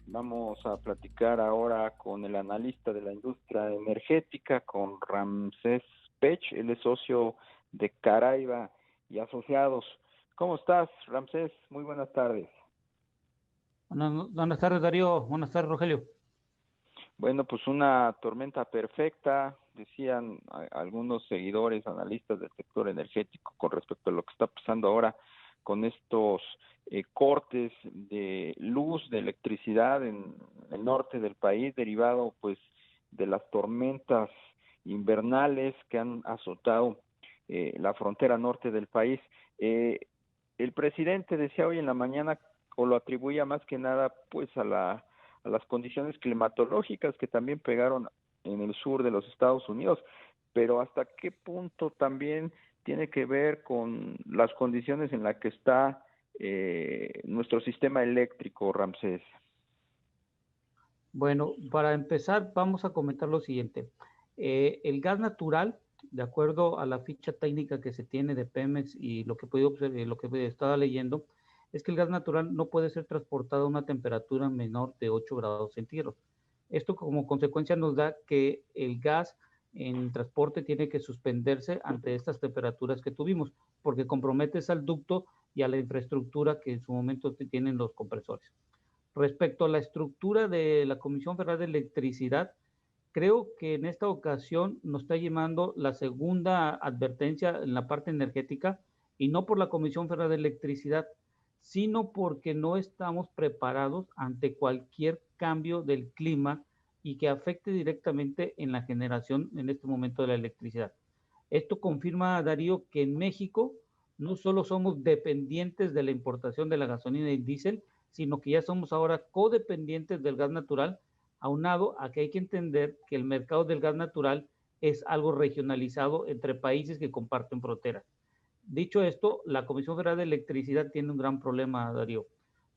Vamos a platicar ahora con el analista de la industria energética, con Ramsés Pech, él es socio de Caraiba y Asociados. ¿Cómo estás, Ramsés? Muy buenas tardes. Buenas tardes, Darío. Buenas tardes, Rogelio. Bueno, pues una tormenta perfecta, decían algunos seguidores, analistas del sector energético con respecto a lo que está pasando ahora con estos cortes de luz, de electricidad en el norte del país, derivado pues de las tormentas invernales que han azotado la frontera norte del país. Eh, el presidente decía hoy en la mañana, o lo atribuía más que nada pues a las condiciones climatológicas que también pegaron en el sur de los Estados Unidos, pero hasta qué punto también tiene que ver con las condiciones en las que está nuestro sistema eléctrico, Ramsés. Bueno, para empezar, vamos a comentar lo siguiente. El gas natural, de acuerdo a la ficha técnica que se tiene de Pemex y lo que puedo observar, lo que estaba leyendo, es que el gas natural no puede ser transportado a una temperatura menor de 8 grados centígrados. Esto como consecuencia nos da que el gas en transporte tiene que suspenderse ante estas temperaturas que tuvimos, porque compromete al ducto y a la infraestructura que en su momento tienen los compresores. Respecto a la estructura de la Comisión Federal de Electricidad, creo que en esta ocasión nos está llamando la segunda advertencia en la parte energética y no por la Comisión Federal de Electricidad, sino porque no estamos preparados ante cualquier cambio del clima y que afecte directamente en la generación en este momento de la electricidad. Esto confirma, Darío, que en México no solo somos dependientes de la importación de la gasolina y el diésel, sino que ya somos ahora codependientes del gas natural, aunado a que hay que entender que el mercado del gas natural es algo regionalizado entre países que comparten fronteras. Dicho esto, la Comisión Federal de Electricidad tiene un gran problema, Darío.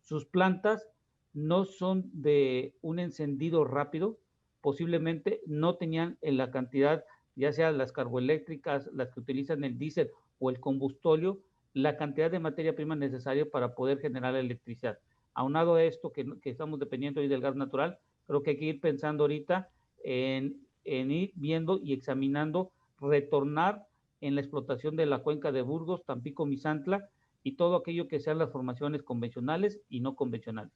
Sus plantas no son de un encendido rápido, posiblemente no tenían en la cantidad, ya sea las carboeléctricas, las que utilizan el diésel o el combustóleo, la cantidad de materia prima necesaria para poder generar la electricidad. Aunado a esto que estamos dependiendo hoy del gas natural, creo que hay que ir pensando ahorita en ir viendo y examinando, retornar en la explotación de la cuenca de Burgos, Tampico, Misantla y todo aquello que sean las formaciones convencionales y no convencionales.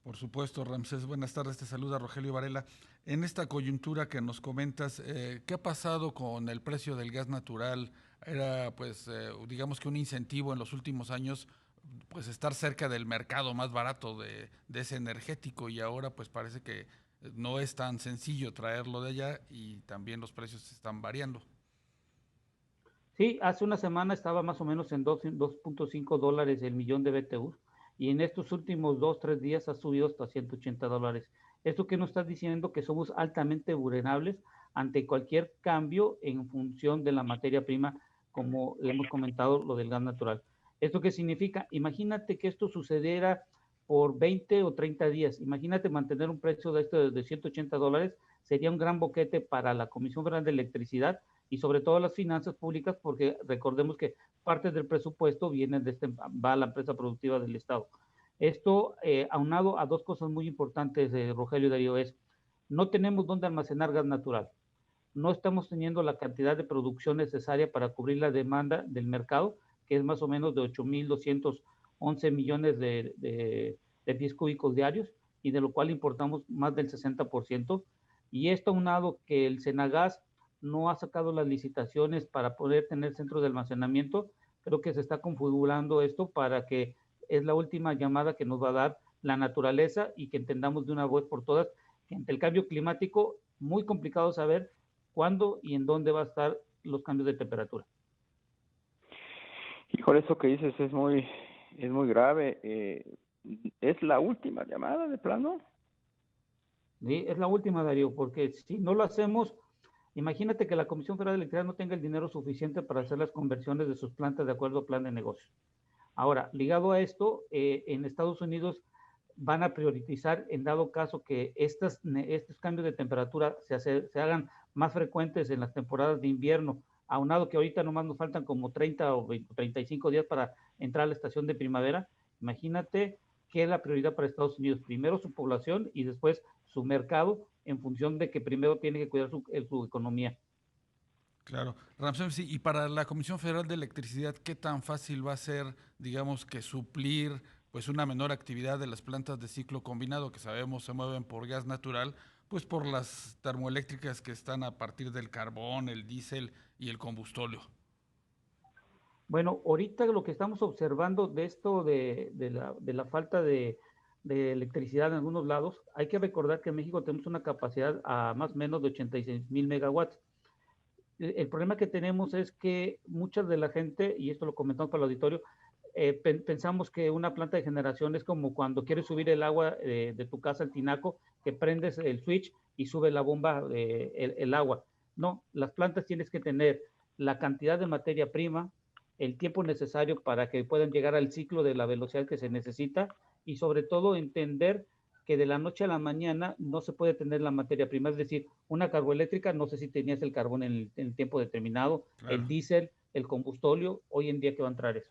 Por supuesto, Ramsés, buenas tardes, te saluda Rogelio Varela. En esta coyuntura que nos comentas, ¿qué ha pasado con el precio del gas natural? Era, pues, digamos que un incentivo en los últimos años, pues, estar cerca del mercado más barato de ese energético y ahora, pues, parece que no es tan sencillo traerlo de allá y también los precios están variando. Sí, hace una semana estaba más o menos en 2.5 dólares el millón de BTU y en estos últimos 2, 3 días ha subido hasta $180. Esto que nos está diciendo que somos altamente vulnerables ante cualquier cambio en función de la materia prima, como le hemos comentado, lo del gas natural. ¿Esto qué significa? Imagínate que esto sucediera por 20 o 30 días. Imagínate mantener un precio de esto de $180, sería un gran boquete para la Comisión Federal de Electricidad y sobre todo las finanzas públicas, porque recordemos que parte del presupuesto viene va a la empresa productiva del Estado. Esto, aunado a dos cosas muy importantes, Rogelio y Darío, es no tenemos dónde almacenar gas natural, no estamos teniendo la cantidad de producción necesaria para cubrir la demanda del mercado, que es más o menos de 8.211 millones de pies cúbicos diarios, y de lo cual importamos más del 60%. Y esto aunado que el Senagas no ha sacado las licitaciones para poder tener centros de almacenamiento, creo que se está configurando esto para que es la última llamada que nos va a dar la naturaleza y que entendamos de una vez por todas que ante el cambio climático, muy complicado saber cuándo y en dónde va a estar los cambios de temperatura. Híjole, eso que dices es muy grave. ¿Es la última llamada de plano? ¿Sí? Es la última, Darío, porque si no lo hacemos, imagínate que la Comisión Federal de Electricidad no tenga el dinero suficiente para hacer las conversiones de sus plantas de acuerdo al plan de negocio. Ahora, ligado a esto, en Estados Unidos van a priorizar, en dado caso que estos cambios de temperatura se hagan más frecuentes en las temporadas de invierno, aunado que ahorita nomás nos faltan como 30 o 20, 35 días para entrar a la estación de primavera, imagínate qué es la prioridad para Estados Unidos. Primero su población y después su mercado, en función de que primero tiene que cuidar su economía. Claro, Ramsés, sí, y para la Comisión Federal de Electricidad, ¿qué tan fácil va a ser, digamos, que suplir pues una menor actividad de las plantas de ciclo combinado que sabemos se mueven por gas natural, pues por las termoeléctricas que están a partir del carbón, el diésel y el combustóleo? Bueno, ahorita lo que estamos observando de esto de la falta de electricidad en algunos lados, hay que recordar que en México tenemos una capacidad a más o menos de 86,000 megawatts. El problema que tenemos es que mucha de la gente, y esto lo comentamos para el auditorio, pensamos que una planta de generación es como cuando quieres subir el agua de tu casa al tinaco, que prendes el switch y sube la bomba, el agua. No, las plantas tienes que tener la cantidad de materia prima, el tiempo necesario para que puedan llegar al ciclo de la velocidad que se necesita, y sobre todo entender que de la noche a la mañana no se puede tener la materia prima. Es decir, una carboeléctrica, no sé si tenías el carbón en el tiempo determinado, el Claro. diésel, el combustóleo, hoy en día que va a entrar eso.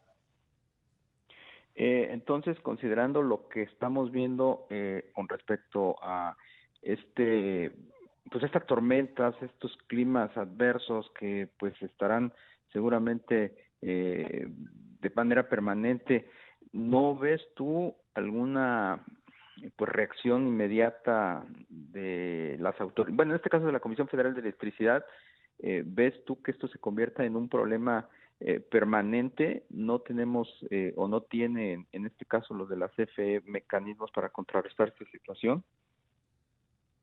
Entonces, considerando lo que estamos viendo con respecto a este, pues estas tormentas, estos climas adversos que pues estarán seguramente de manera permanente, ¿no ves tú alguna pues reacción inmediata de las autoridades? Bueno, en este caso de la Comisión Federal de Electricidad, ¿ves tú que esto se convierta en un problema permanente? No tenemos o no tienen, en este caso los de la CFE, mecanismos para contrarrestar esta situación.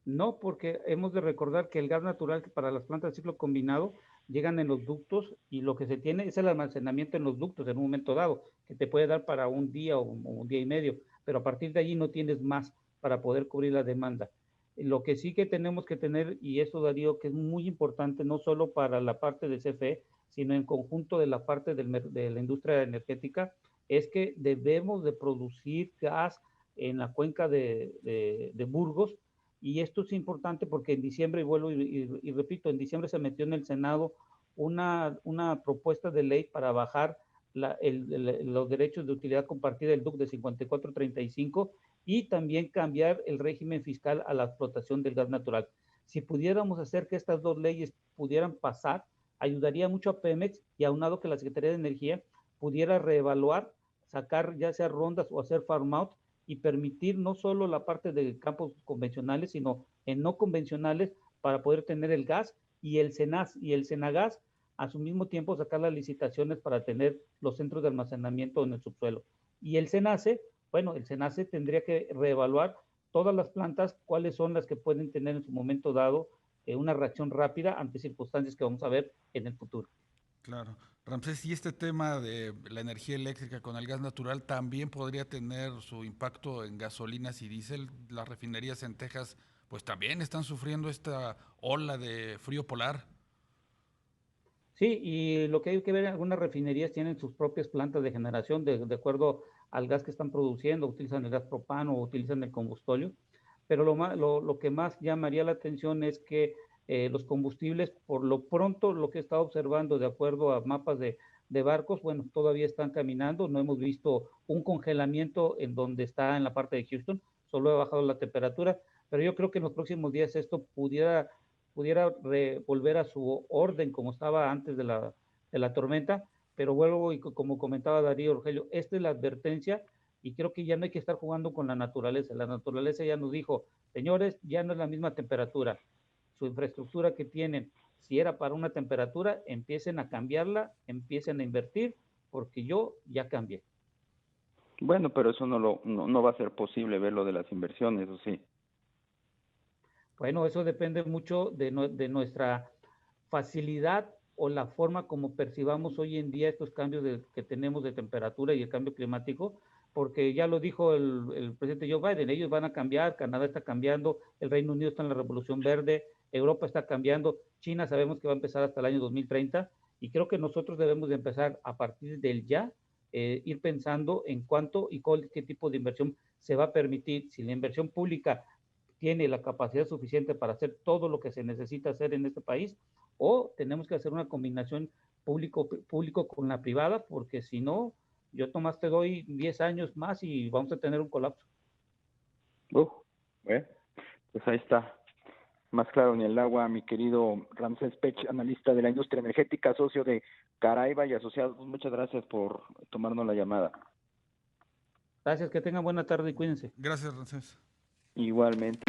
No, porque hemos de recordar que el gas natural para las plantas de ciclo combinado llegan en los ductos, y lo que se tiene es el almacenamiento en los ductos en un momento dado, que te puede dar para un día o un día y medio, pero a partir de allí no tienes más para poder cubrir la demanda. Lo que sí que tenemos que tener, y eso, Darío, que es muy importante, no solo para la parte de CFE, sino en conjunto de la parte de la industria energética, es que debemos de producir gas en la cuenca de Burgos. Y esto es importante porque en diciembre, y vuelvo y repito, en diciembre se metió en el Senado una propuesta de ley para bajar los derechos de utilidad compartida del DUC de 54 a 35, y también cambiar el régimen fiscal a la explotación del gas natural. Si pudiéramos hacer que estas dos leyes pudieran pasar, ayudaría mucho a Pemex, y aunado que la Secretaría de Energía pudiera reevaluar, sacar ya sea rondas o hacer farm out, y permitir no solo la parte de campos convencionales, sino en no convencionales, para poder tener el gas, y el CENAS y el CENAGAS a su mismo tiempo sacar las licitaciones para tener los centros de almacenamiento en el subsuelo. Y el CENACE, bueno, el CENACE tendría que reevaluar todas las plantas, cuáles son las que pueden tener en su momento dado una reacción rápida ante circunstancias que vamos a ver en el futuro. Claro. Ramsés, y este tema de la energía eléctrica con el gas natural también podría tener su impacto en gasolinas y diésel. Las refinerías en Texas pues también están sufriendo esta ola de frío polar. Sí, y lo que hay que ver, algunas refinerías tienen sus propias plantas de generación de acuerdo al gas que están produciendo, utilizan el gas propano o utilizan el combustóleo, pero lo que más llamaría la atención es que los combustibles, por lo pronto, lo que he estado observando de acuerdo a mapas de barcos, bueno, todavía están caminando, no hemos visto un congelamiento en donde está en la parte de Houston, solo ha bajado la temperatura, pero yo creo que en los próximos días esto pudiera volver a su orden como estaba antes de la tormenta, pero vuelvo, y como comentaba Darío, Rogelio, esta es la advertencia, y creo que ya no hay que estar jugando con la naturaleza ya nos dijo, señores, ya no es la misma temperatura, su infraestructura que tienen, si era para una temperatura, empiecen a cambiarla, empiecen a invertir, porque yo ya cambié. Bueno, pero eso no va a ser posible ver lo de las inversiones, ¿o sí? Bueno, eso depende mucho de nuestra facilidad o la forma como percibamos hoy en día estos cambios que tenemos de temperatura y el cambio climático, porque ya lo dijo el presidente Joe Biden, ellos van a cambiar, Canadá está cambiando, el Reino Unido está en la revolución verde, Europa está cambiando, China sabemos que va a empezar hasta el año 2030, y creo que nosotros debemos de empezar a partir del ya, ir pensando en cuánto y qué tipo de inversión se va a permitir. Si la inversión pública tiene la capacidad suficiente para hacer todo lo que se necesita hacer en este país, o tenemos que hacer una combinación público con la privada, porque si no, Yo nomás te doy 10 años más y vamos a tener un colapso. Bueno, pues ahí está. Más claro ni el agua, mi querido Ramsés Pech, analista de la industria energética, socio de Caraiba y Asociados. Muchas gracias por tomarnos la llamada. Gracias, que tengan buena tarde y cuídense. Gracias, Ramsés. Igualmente.